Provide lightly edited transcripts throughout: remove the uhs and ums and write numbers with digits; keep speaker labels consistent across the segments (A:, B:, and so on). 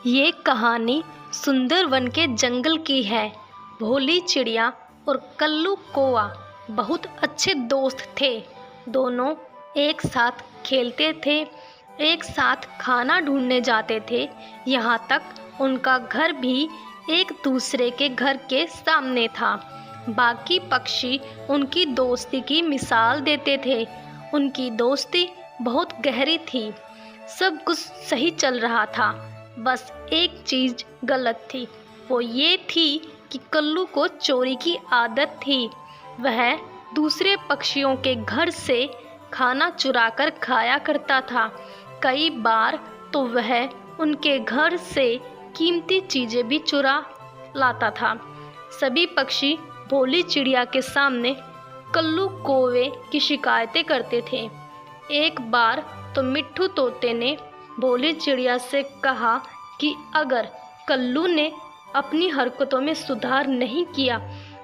A: ये कहानी सुंदरवन के जंगल की है। भोली चिड़िया और कल्लू कौआ बहुत अच्छे दोस्त थे। दोनों एक साथ खेलते थे, एक साथ खाना ढूंढने जाते थे। यहाँ तक उनका घर भी एक दूसरे के घर के सामने था। बाकी पक्षी उनकी दोस्ती की मिसाल देते थे। उनकी दोस्ती बहुत गहरी थी। सब कुछ सही चल रहा था, बस एक चीज़ गलत थी। वो ये थी कि कल्लू को चोरी की आदत थी। वह दूसरे पक्षियों के घर से खाना चुराकर खाया करता था। कई बार तो वह उनके घर से कीमती चीज़ें भी चुरा लाता था। सभी पक्षी भोली चिड़िया के सामने कल्लू कौवे की शिकायतें करते थे। एक बार तो मिट्ठू तोते ने भोली चिड़िया से कहा कि अगर कल्लू ने अपनी हरकतों में सुधार नहीं किया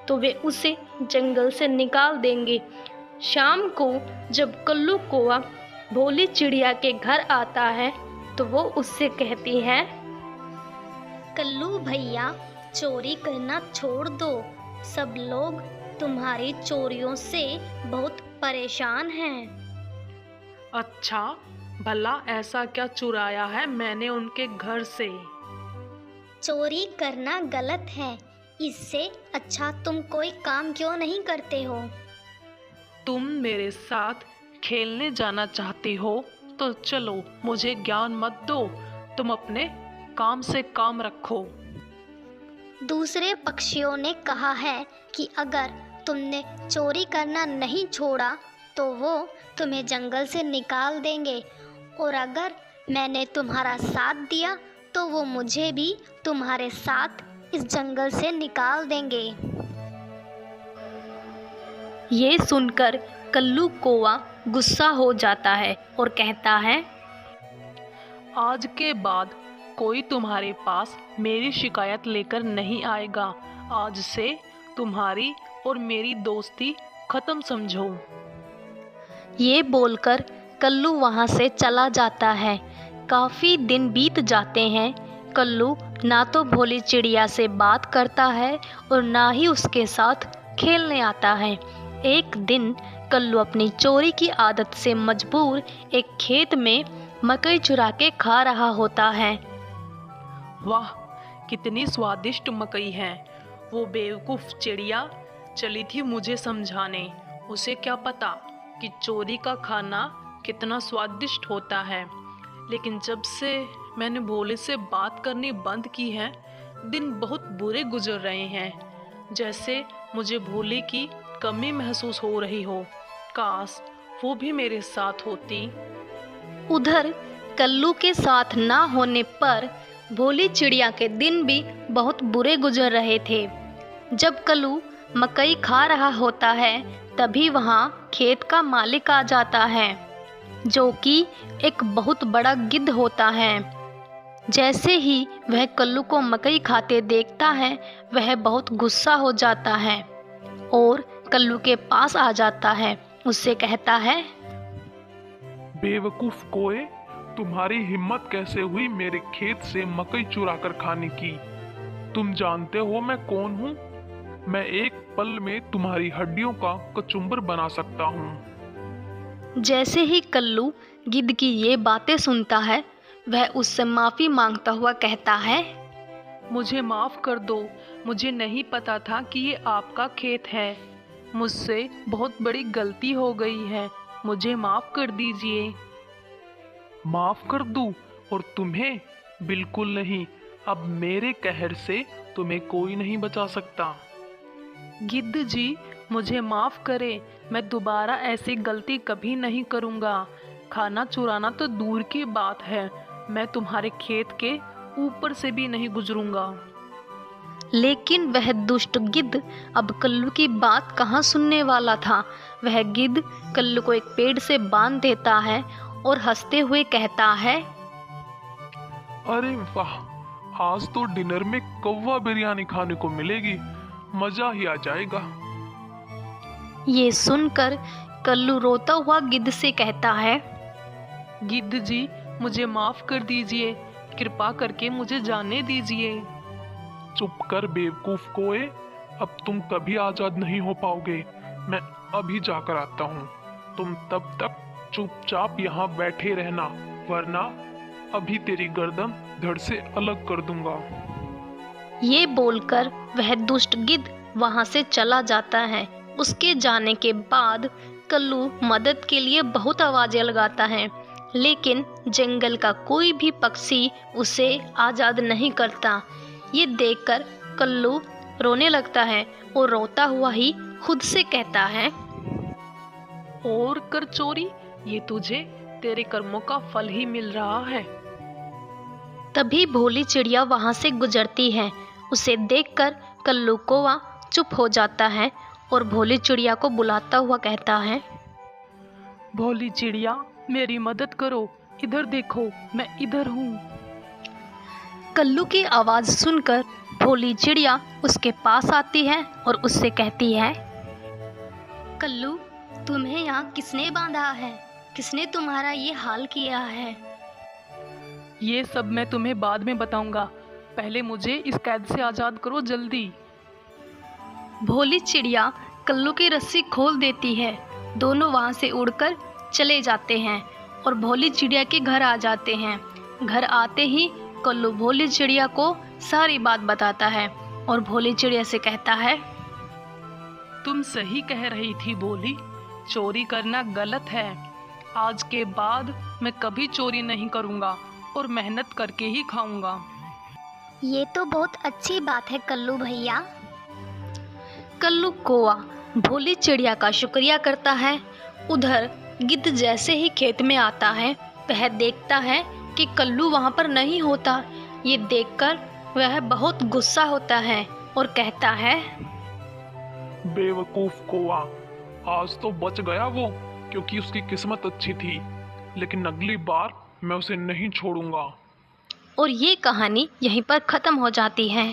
A: तो वे उसे जंगल से निकाल देंगे। शाम को जब कल्लू कौवा भोली चिड़िया के घर आता है तो वो उससे कहती है,
B: कल्लू भैया, चोरी करना छोड़ दो। सब लोग तुम्हारी चोरियों से बहुत परेशान हैं।
C: अच्छा, भला ऐसा क्या चुराया है मैंने उनके घर से?
B: चोरी करना गलत है। इससे अच्छा तुम कोई काम क्यों नहीं करते हो?
C: तुम मेरे साथ खेलने जाना चाहती हो तो चलो, मुझे ज्ञान मत दो। तुम अपने काम से काम रखो।
B: दूसरे पक्षियों ने कहा है कि अगर तुमने चोरी करना नहीं छोड़ा तो वो तुम्हें जंगल से निकाल देंगे, और अगर मैंने तुम्हारा साथ दिया तो वो मुझे भी तुम्हारे साथ इस जंगल से निकाल देंगे।
A: ये सुनकर कल्लू कौवा गुस्सा हो जाता है और कहता है,
C: आज के बाद कोई तुम्हारे पास मेरी शिकायत लेकर नहीं आएगा। आज से तुम्हारी और मेरी दोस्ती खत्म समझो।
A: ये बोलकर कल्लू वहाँ से चला जाता है। काफ़ी दिन बीत जाते हैं। कल्लू ना तो भोली चिड़िया से बात करता है और ना ही उसके साथ खेलने आता है। एक दिन कल्लू अपनी चोरी की आदत से मजबूर एक खेत में मकई चुरा के खा रहा होता है।
C: वाह, कितनी स्वादिष्ट मकई है। वो बेवकूफ़ चिड़िया चली थी मुझे समझाने। उसे क्या पता कि चोरी का खाना कितना स्वादिष्ट होता है। लेकिन जब से मैंने भोले से बात करनी बंद की है, दिन बहुत बुरे गुजर रहे हैं। जैसे मुझे भोले की कमी महसूस हो रही हो। काश वो भी मेरे साथ होती।
A: उधर कल्लू के साथ ना होने पर भोली चिड़िया के दिन भी बहुत बुरे गुजर रहे थे। जब कल्लू मकई खा रहा होता है तभी वहाँ खेत का मालिक आ जाता है, जो कि एक बहुत बड़ा गिद्ध होता है। जैसे ही वह कल्लू को मकई खाते देखता है, वह बहुत गुस्सा हो जाता है और कल्लू के पास आ जाता है। उससे कहता है,
D: बेवकूफ कोए, तुम्हारी हिम्मत कैसे हुई मेरे खेत से मकई चुराकर खाने की? तुम जानते हो मैं कौन हूँ? मैं एक पल में तुम्हारी हड्डियों का कचुम्बर बना सकता हूँ।
A: जैसे ही कल्लू गिद्ध की ये बातें सुनता है, वह उससे माफ़ी मांगता हुआ कहता है,
C: मुझे माफ़ कर दो। मुझे नहीं पता था कि ये आपका खेत है। मुझसे बहुत बड़ी गलती हो गई है। मुझे माफ़ कर दीजिए।
D: माफ कर दूं? और तुम्हें? बिल्कुल नहीं। अब मेरे कहर से तुम्हें कोई नहीं बचा सकता।
C: गिद्ध जी, मुझे माफ़ करें। मैं दोबारा ऐसी गलती कभी नहीं करूँगा। खाना चुराना तो दूर की बात है, मैं तुम्हारे खेत के ऊपर से भी नहीं गुजरूंगा।
A: लेकिन वह दुष्ट गिद्ध अब कल्लू की बात कहाँ सुनने वाला था। वह गिद्ध कल्लू को एक पेड़ से बांध देता है और हंसते हुए कहता है,
D: अरे वाह, आज तो डिनर में कौवा बिरयानी खाने को मिलेगी। मजा ही आ जाएगा।
A: ये सुनकर कल्लू रोता हुआ गिद्ध से कहता है,
C: गिद्ध जी, मुझे माफ़ कर दीजिए। कृपा करके मुझे जाने दीजिए।
D: चुप कर बेवकूफ कोए, अब तुम कभी आजाद नहीं हो पाओगे। मैं अभी जाकर आता हूँ। तुम तब तक चुपचाप यहाँ बैठे रहना, वरना अभी तेरी गर्दन धड़ से अलग कर दूंगा।
A: ये बोलकर वह दुष्ट गिद्ध वहां से चला जाता है। उसके जाने के बाद कल्लू मदद के लिए बहुत आवाजें लगाता है, लेकिन जंगल का कोई भी पक्षी उसे आजाद नहीं करता। ये देखकर कल्लू रोने लगता है और रोता हुआ ही खुद से कहता है,
C: और कर चोरी, ये तुझे तेरे कर्मों का फल ही मिल रहा है।
A: तभी भोली चिड़िया वहां से गुजरती है। उसे देखकर कल्लू कौवा चुप हो जाता है और भोली चिड़िया को बुलाता हुआ कहता है,
C: भोली चिड़िया, मेरी मदद करो, इधर देखो, मैं इधर हूँ।
A: कल्लू की आवाज़ सुनकर भोली चिड़िया उसके पास आती है और उससे कहती है,
B: कल्लू, तुम्हें यहाँ किसने बांधा है? किसने तुम्हारा ये हाल किया है?
C: ये सब मैं तुम्हें बाद में बताऊंगा, पहले मुझे इस कैद से आज़ाद करो जल्दी।
A: भोली चिड़िया कल्लू की रस्सी खोल देती है। दोनों वहां से उड़कर चले जाते हैं और भोली चिड़िया के घर आ जाते हैं। घर आते ही कल्लू भोली चिड़िया को सारी बात बताता है और भोली चिड़िया से कहता है,
C: तुम सही कह रही थी भोली, चोरी करना गलत है। आज के बाद मैं कभी चोरी नहीं करूँगा और मेहनत करके ही खाऊंगा।
B: ये तो बहुत अच्छी बात है कल्लू भैया।
A: कल्लू कौवा भोली चिड़िया का शुक्रिया करता है। उधर गिद्ध जैसे ही खेत में आता है, वह देखता है कि कल्लू वहां पर नहीं होता। ये देखकर वह बहुत गुस्सा होता है और कहता है,
D: बेवकूफ कौवा, आज तो बच गया वो, क्योंकि उसकी किस्मत अच्छी थी, लेकिन अगली बार मैं उसे नहीं छोड़ूंगा।
A: और ये कहानी यहीं पर ख़त्म हो जाती है।